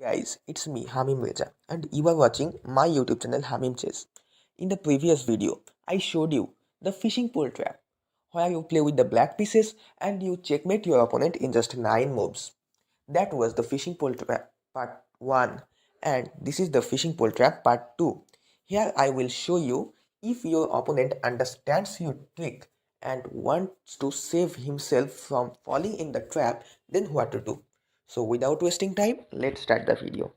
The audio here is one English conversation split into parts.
Guys, it's me Hamim Reza and you are watching my YouTube channel Hamim Chess. In the previous video, I showed you the fishing pole trap where you play with the black pieces and you checkmate your opponent in just 9 moves. That was the fishing pole trap part 1 and this is the fishing pole trap part 2. Here I will show you if your opponent understands your trick and wants to save himself from falling in the trap, then what to do. So without wasting time, let's start the video.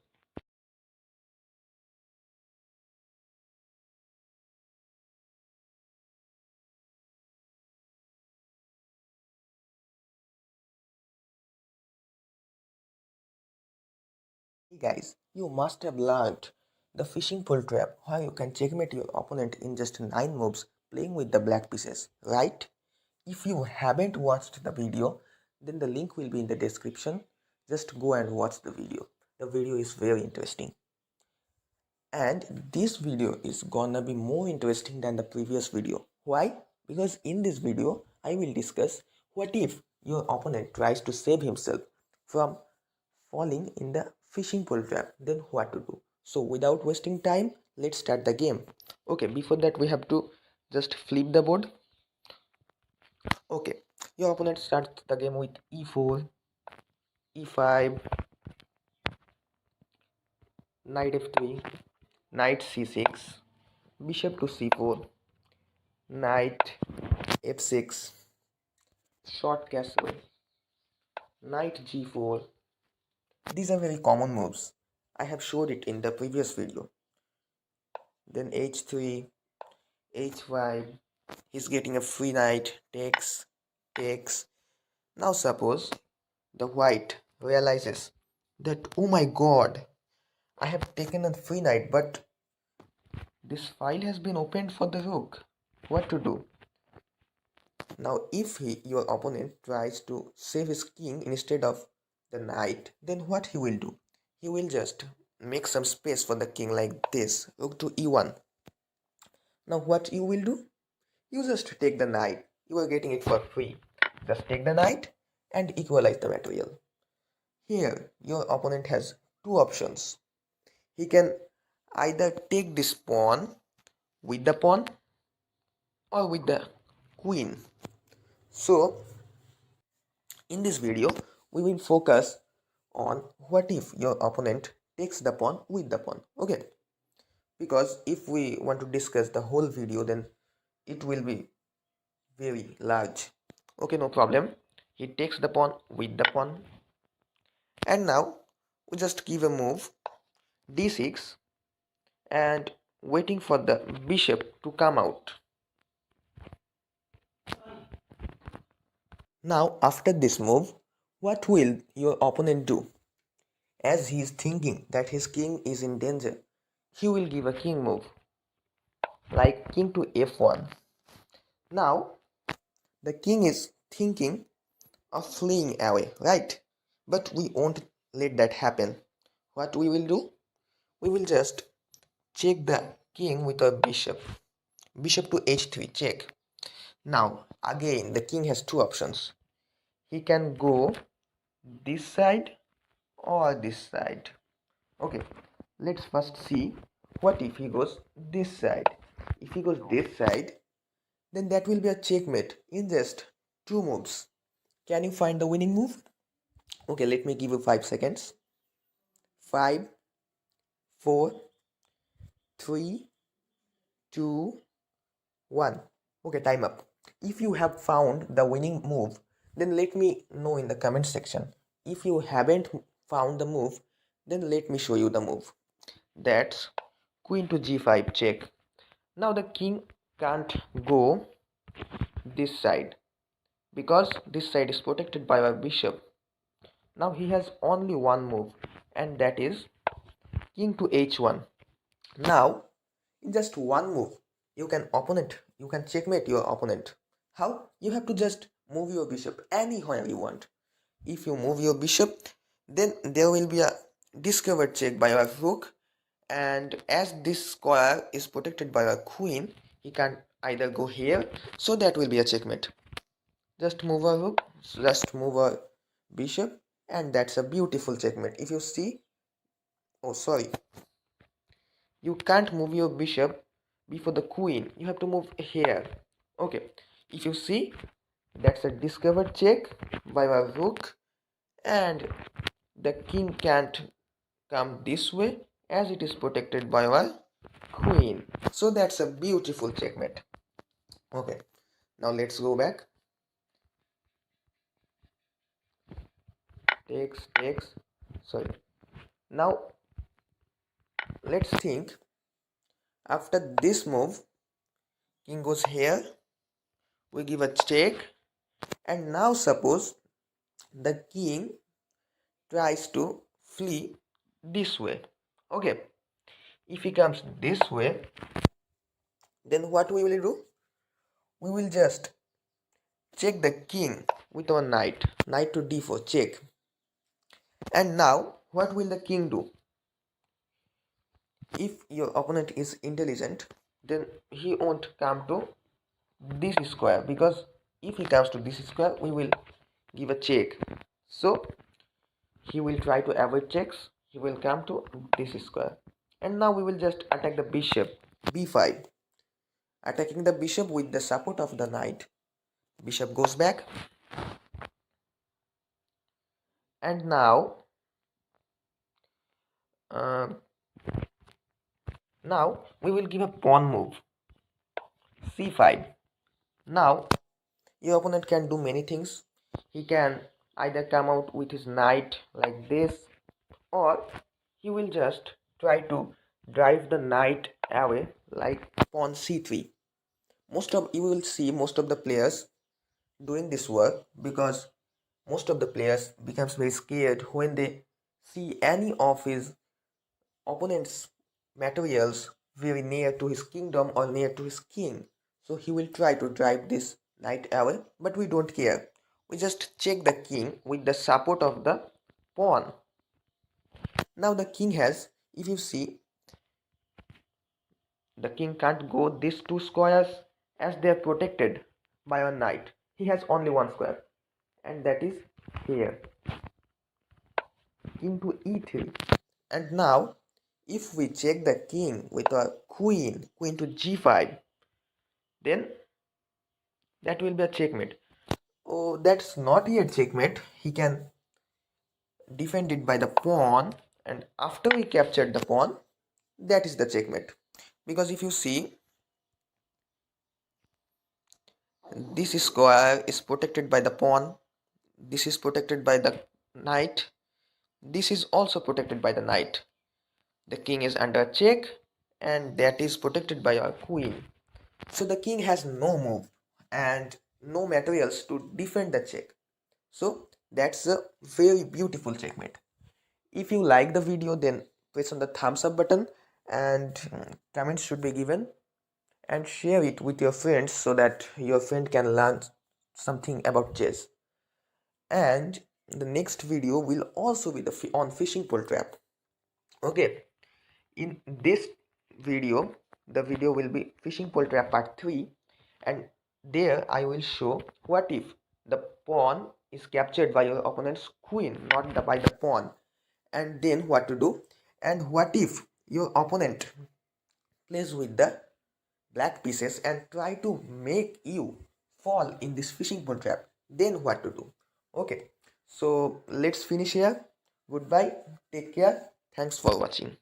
Hey guys, you must have learned the fishing pole trap where you can checkmate your opponent in just 9 moves playing with the black pieces, right? If you haven't watched the video, then the link will be in the description. Just go and watch the video. The video is very interesting. And this video is gonna be more interesting than the previous video. Why? Because in this video, I will discuss what if your opponent tries to save himself from falling in the fishing pole trap, then what to do. So without wasting time, let's start the game. Okay, before that we have to just flip the board. Okay, your opponent starts the game with e4, e5, knight f3, knight c6, bishop to c4, knight f6, short castle, knight g4. These are very common moves. I have showed it in the previous video. Then h3, h5, he's getting a free knight, takes. Now suppose the white realizes that, oh my god, I have taken a free knight, but this file has been opened for the rook. What to do? Now if your opponent tries to save his king instead of the knight, then what he will do? He will just make some space for the king like this, rook to e1. Now what you will do? You just take the knight. You are getting it for free. Just take the knight and equalize the material. Here, your opponent has two options. He can either take this pawn with the pawn or with the queen. So, in this video, we will focus on what if your opponent takes the pawn with the pawn. Okay, because if we want to discuss the whole video, then it will be very large. Okay, no problem. He takes the pawn with the pawn. And now we just give a move d6 and waiting for the bishop to come out. Now after this move, what will your opponent do? As he is thinking that his king is in danger, he will give a king move like king to f1. Now the king is thinking of fleeing away, right? But we won't let that happen. What we will do? We will just check the king with a bishop. Bishop to h3, check. Now again the king has two options. He can go this side or this side. Okay, let's first see what if he goes this side. If he goes this side, then that will be a checkmate in just two moves. Can you find the winning move? Okay, let me give you 5 seconds. 5, 4, 3, 2, 1. Okay, time up. If you have found the winning move, then let me know in the comment section. If you haven't found the move, then let me show you the move. That's queen to g5, check. Now the king can't go this side because this side is protected by our bishop. Now he has only one move, and that is king to h1. Now in just one move, you can checkmate your opponent. How? You have to just move your bishop anywhere you want. If you move your bishop, then there will be a discovered check by our rook, and as this square is protected by our queen, he can either go here, so that will be a checkmate. Just move our rook, just move our bishop, and that's a beautiful checkmate. If you see, Oh, sorry. You can't move your bishop before the queen. You have to move here. Okay. If you see, that's a discovered check by my rook, and the king can't come this way as it is protected by our queen. So that's a beautiful checkmate. Okay. Now let's go back. Takes. Sorry. Now let's think. After this move, king goes here. We give a check, and now suppose the king tries to flee this way. Okay. If he comes this way, then what we will do? We will just check the king with our knight. Knight to d4, check. And now, what will the king do? If your opponent is intelligent, then he won't come to this square, because if he comes to this square, we will give a check. So he will try to avoid checks. He will come to this square. And now we will just attack the bishop, b5. Attacking the bishop with the support of the knight. Bishop goes back. And now uh, we will give a pawn move, c5. Now your opponent can do many things. He can either come out with his knight like this, or he will just try to drive the knight away like pawn c3. You will see most of the players doing this work, because most of the players becomes very scared when they see any of his opponent's materials very near to his kingdom or near to his king. So he will try to drive this knight away, but we don't care. We just check the king with the support of the pawn. Now the king has, if you see, the king can't go these two squares as they are protected by a knight. He has only one square, and that is here. King to e3. And now if we check the king with a queen to g5, then that will be a checkmate. Oh, that's not yet checkmate. He can defend it by the pawn, and after we captured the pawn, that is the checkmate. Because if you see, this square is protected by the pawn, this is protected by the knight, this is also protected by the knight. The king is under check, and that is protected by our queen. So the king has no move and no materials to defend the check. So that's a very beautiful checkmate. If you like the video, then press on the thumbs up button, and comments should be given, and share it with your friends so that your friend can learn something about chess. And the next video will also be on fishing pole trap. Okay, in this video, the video will be fishing pole trap part 3, and there I will show what if the pawn is captured by your opponent's queen, not by the pawn, and then what to do, and what if your opponent plays with the black pieces and try to make you fall in this fishing pole trap, then what to do. Okay, so let's finish here. Goodbye, take care, thanks for watching.